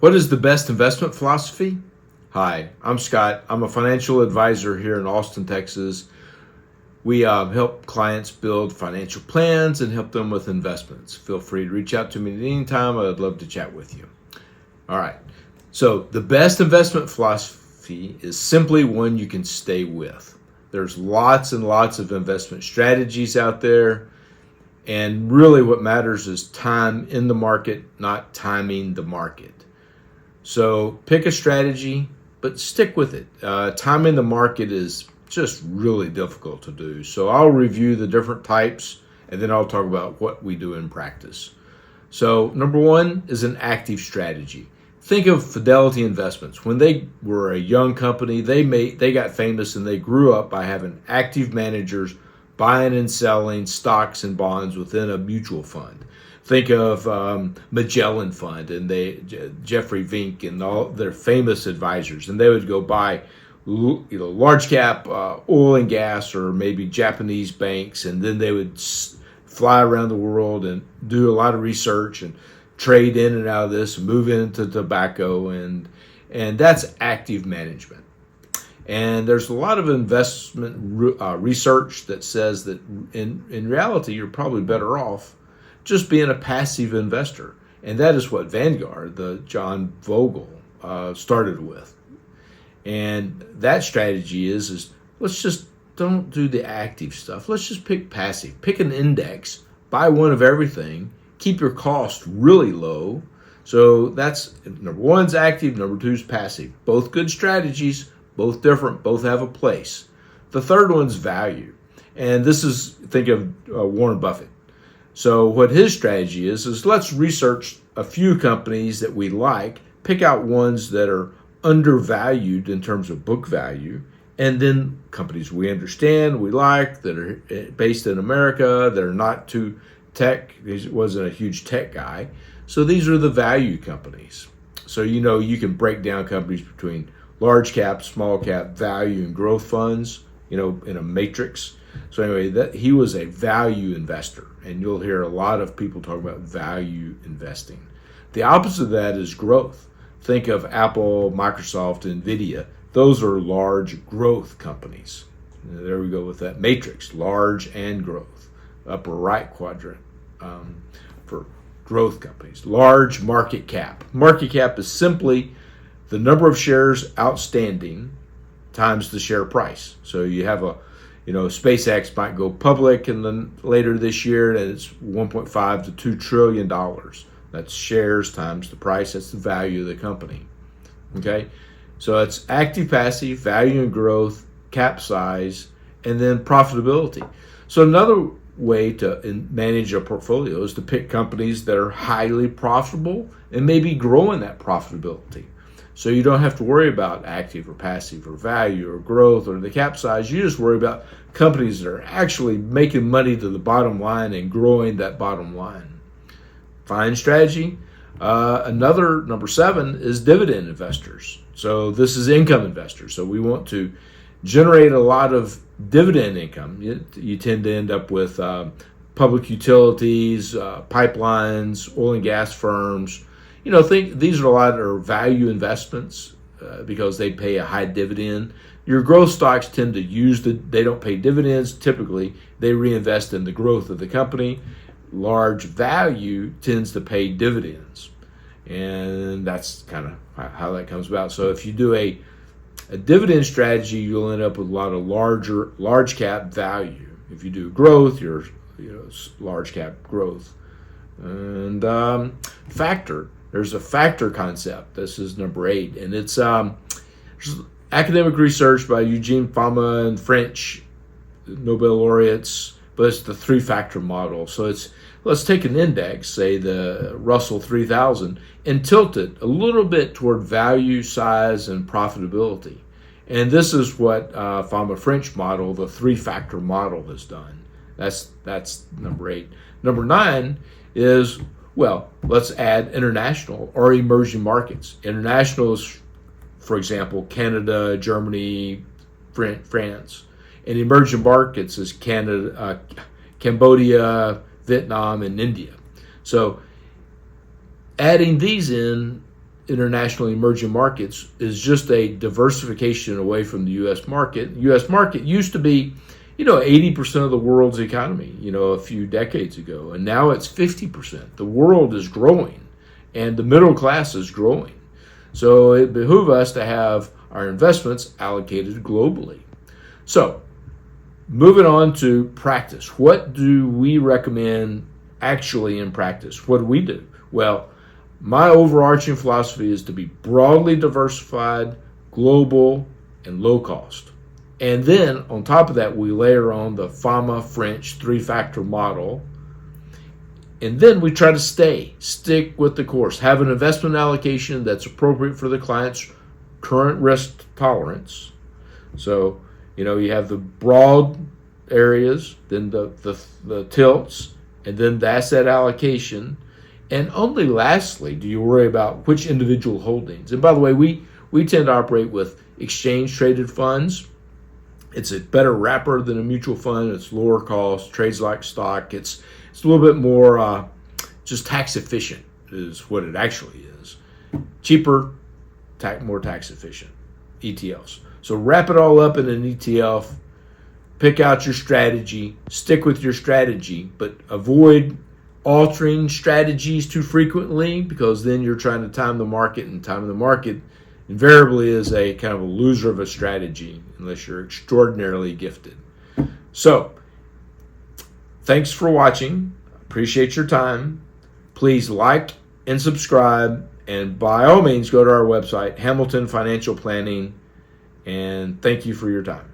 What is the best investment philosophy? Hi, I'm Scott. I'm a financial advisor here in Austin, Texas. We help clients build financial plans and help them with investments. Feel free to reach out to me at any time. I'd love to chat with you. All right. So the best investment philosophy is simply one you can stay with. There's lots and lots of investment strategies out there. And really what matters is time in the market, not timing the market. So pick a strategy, but stick with it. Timing the market is just really difficult to do. So I'll review the different types, and then I'll talk about what we do in practice. So number one is an active strategy. Think of Fidelity Investments. When they were a young company, they got famous and they grew up by having active managers buying and selling stocks and bonds within a mutual fund. Think of Magellan Fund and Jeffrey Vink and all their famous advisors, and they would go buy, large cap oil and gas or maybe Japanese banks, and then they would fly around the world and do a lot of research and trade in and out of this, move into tobacco, and that's active management. And there's a lot of investment research that says that in reality you're probably better off just being a passive investor. And that is what Vanguard, the John Vogel, started with. And that strategy is let's just don't do the active stuff. Let's just pick passive. Pick an index, buy one of everything, keep your cost really low. So that's number one's active, number two's passive. Both good strategies, both different, both have a place. The third one's value. And this is, think of Warren Buffett. So what his strategy is let's research a few companies that we like, pick out ones that are undervalued in terms of book value, and then companies we understand, we like, that are based in America, that are not too tech. He wasn't a huge tech guy. So these are the value companies. So you can break down companies between large cap, small cap, value, and growth funds, in a matrix. So anyway, he was a value investor, and you'll hear a lot of people talk about value investing. The opposite of that is growth. Think of Apple, Microsoft, Nvidia. Those are large growth companies. There we go with that matrix, large and growth, upper right quadrant for growth companies. Large market cap. Market cap is simply the number of shares outstanding times the share price. So you have SpaceX might go public and then later this year, and it's 1.5 to $2 trillion. That's shares times the price. That's the value of the company. Okay, so it's active, passive, value and growth, cap size, and then profitability. So another way to manage a portfolio is to pick companies that are highly profitable and maybe growing that profitability. So you don't have to worry about active or passive or value or growth or the cap size. You just worry about companies that are actually making money to the bottom line and growing that bottom line. Fine strategy. Another, number 7, is dividend investors. So this is income investors. So we want to generate a lot of dividend income. You tend to end up with public utilities, pipelines, oil and gas firms. Think these are a lot of value investments because they pay a high dividend. Your growth stocks tend to they don't pay dividends. Typically, they reinvest in the growth of the company. Large value tends to pay dividends. And that's kind of how that comes about. So if you do a dividend strategy, you'll end up with a lot of large cap value. If you do growth, you're large cap growth. And factor. There's a factor concept. This is number 8, and it's academic research by Eugene Fama and French Nobel laureates, but it's the 3-factor model. So let's take an index, say the Russell 3000, and tilt it a little bit toward value, size, and profitability. And this is what Fama French model, the 3-factor model, has done. That's number 8. Number 9 is, let's add international or emerging markets. International is, for example, Canada, Germany, France. And emerging markets is Canada, Cambodia, Vietnam, and India. So adding these in international emerging markets is just a diversification away from the U.S. market. The U.S. market used to be, 80% of the world's economy, a few decades ago, and now it's 50%. The world is growing, and the middle class is growing. So it behooves us to have our investments allocated globally. So, moving on to practice. What do we recommend actually in practice? What do we do? Well, my overarching philosophy is to be broadly diversified, global, and low cost. And then on top of that, we layer on the FAMA French three-factor model. And then we try to stick with the course, have an investment allocation that's appropriate for the client's current risk tolerance. So, you have the broad areas, then the tilts, and then the asset allocation. And only lastly do you worry about which individual holdings. And by the way, we tend to operate with exchange-traded funds. It's a better wrapper than a mutual fund. It's lower cost, trades like stock. It's a little bit more just tax efficient is what it actually is. Cheaper, more tax efficient, ETFs. So wrap it all up in an ETF, pick out your strategy, stick with your strategy, but avoid altering strategies too frequently, because then you're trying to time the market, and timing the market invariably is a kind of a loser of a strategy unless you're extraordinarily gifted. So, thanks for watching. Appreciate your time. Please like and subscribe, and by all means go to our website, Hamilton Financial Planning, and thank you for your time.